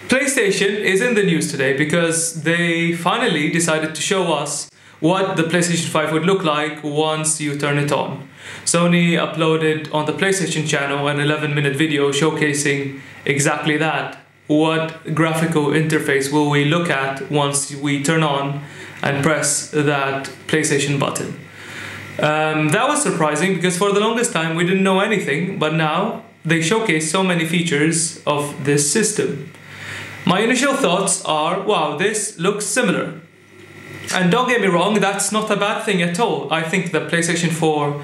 PlayStation is in the news today because they finally decided to show us what the PlayStation 5 would look like once you turn it on. Sony uploaded on the PlayStation channel an 11-minute video showcasing exactly that. What graphical interface will we look at once we turn on and press that PlayStation button? That was surprising because for the longest time we didn't know anything, but now they showcase so many features of this system. My initial thoughts are, wow, this looks similar. And don't get me wrong, that's not a bad thing at all. I think the PlayStation 4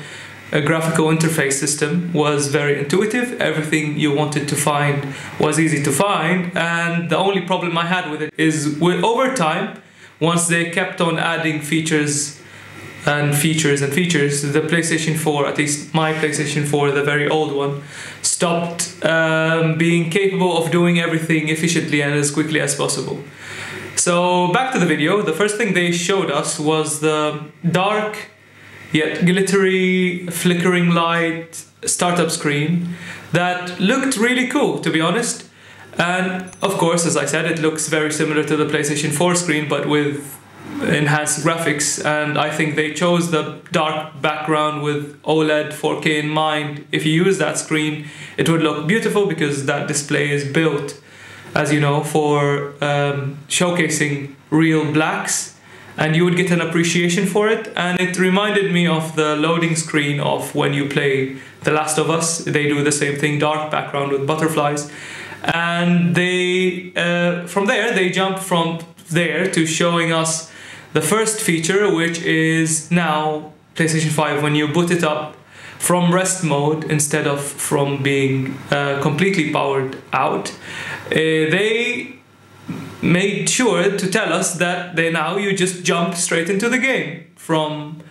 graphical interface system was very intuitive. Everything you wanted to find was easy to find. And the only problem I had with it is over time, once they kept on adding features, the PlayStation 4, at least my PlayStation 4, the very old one, stopped being capable of doing everything efficiently and as quickly as possible. So back to the video, the first thing they showed us was the dark yet glittery flickering light startup screen that looked really cool, to be honest. And of course, as I said, it looks very similar to the PlayStation 4 screen but with enhanced graphics, and I think they chose the dark background with OLED 4K in mind. If you use that screen, it would look beautiful because that display is built, as you know, for showcasing real blacks, and you would get an appreciation for it. And it reminded me of the loading screen of when you play The Last of Us. They do the same thing, dark background with butterflies. And they from there they jump from there to showing us the first feature, which is now PlayStation 5, when you boot it up from rest mode instead of from being completely powered out, they made sure to tell us that now you just jump straight into the game from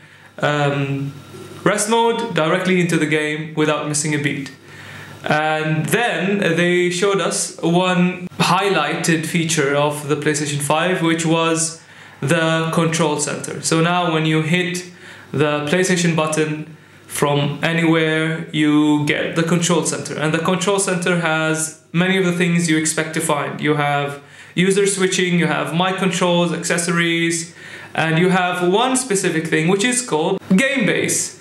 rest mode directly into the game without missing a beat. And then they showed us one highlighted feature of the PlayStation 5, which was the control center. So now when you hit the PlayStation button from anywhere, you get the control center. And the control center has many of the things you expect to find. You have user switching, you have mic controls, accessories, and you have one specific thing which is called Game Base.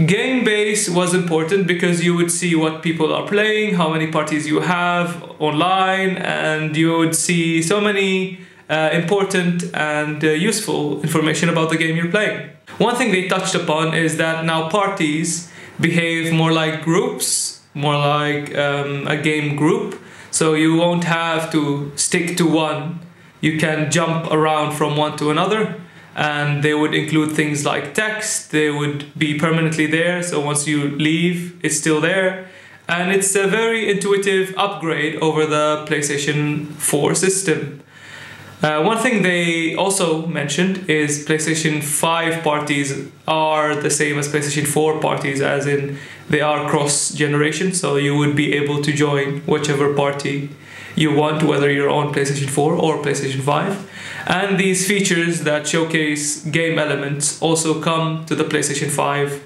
Game Base was important because you would see what people are playing, how many parties you have online, and you would see so many important and useful information about the game you're playing. One thing they touched upon is that now parties behave more like groups, more like a game group. So you won't have to stick to one. You can jump around from one to another, and they would include things like text. They would be permanently there, so once you leave, it's still there. And it's a very intuitive upgrade over the PlayStation 4 system. One thing they also mentioned is PlayStation 5 parties are the same as PlayStation 4 parties, as in they are cross-generation, so you would be able to join whichever party you want, whether you're on PlayStation 4 or PlayStation 5. And these features that showcase game elements also come to the PlayStation 5,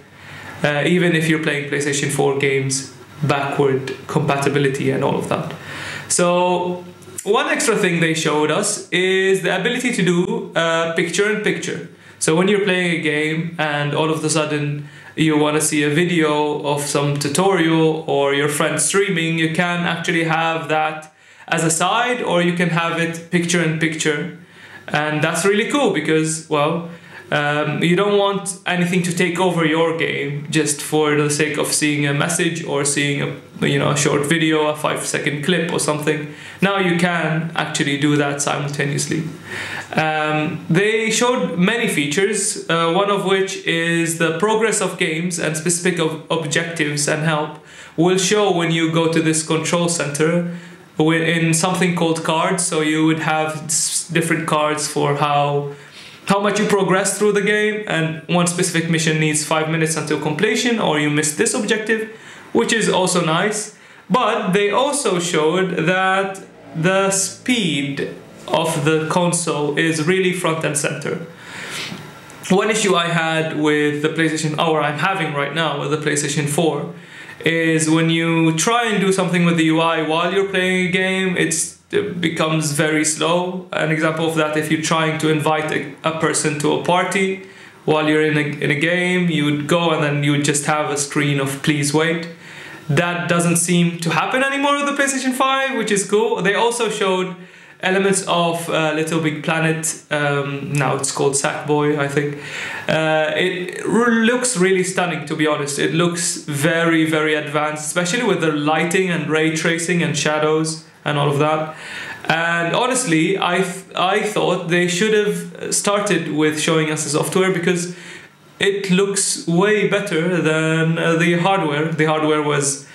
even if you're playing PlayStation 4 games, backward compatibility and all of that. So one extra thing they showed us is the ability to do picture-in-picture. So when you're playing a game and all of a sudden you want to see a video of some tutorial or your friend streaming, you can actually have that as a side, or you can have it picture-in-picture. And that's really cool because, well, you don't want anything to take over your game just for the sake of seeing a message or seeing a short video, a 5-second clip or something. Now you can actually do that simultaneously. They showed many features, one of which is the progress of games and specific objectives and help will show when you go to this control center in something called cards. So you would have different cards for how much you progress through the game, and one specific mission needs 5 minutes until completion, or you missed this objective, which is also nice. But they also showed that the speed of the console is really front and center. One issue I had with the PlayStation, or I'm having right now with the PlayStation 4, is when you try and do something with the UI while you're playing a game, it's becomes very slow. An example of that, if you're trying to invite a person to a party while you're in a game, you would go and then you would just have a screen of please wait. That doesn't seem to happen anymore with the PlayStation 5, which is cool. They also showed elements of Little Big Planet. Now it's called Sackboy, I think. It looks really stunning, to be honest. It looks very, very advanced, especially with the lighting and ray tracing and shadows and all of that. And honestly, I thought they should have started with showing us the software, because it looks way better than the hardware. The hardware was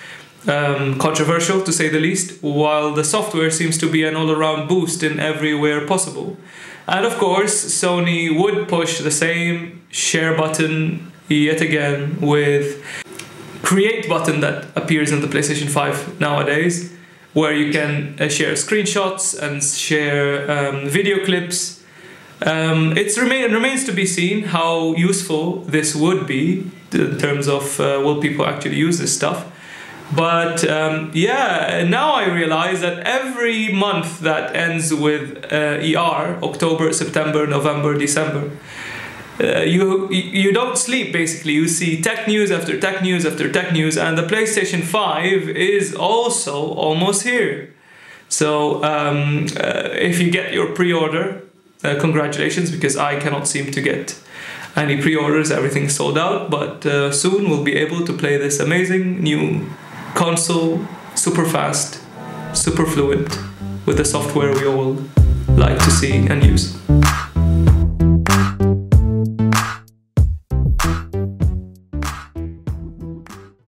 controversial, to say the least, while the software seems to be an all-around boost in everywhere possible. And of course, Sony would push the same share button yet again with create button that appears in the PlayStation 5 nowadays, where you can share screenshots and share video clips. It remains to be seen how useful this would be in terms of will people actually use this stuff. But yeah, now I realize that every month that ends with ER, October, September, November, December, you don't sleep, basically. You see tech news after tech news after tech news, and the PlayStation 5 is also almost here. So if you get your pre-order, congratulations, because I cannot seem to get any pre-orders. Everything's sold out, but soon we'll be able to play this amazing new console, super fast, super fluent, with the software we all like to see and use.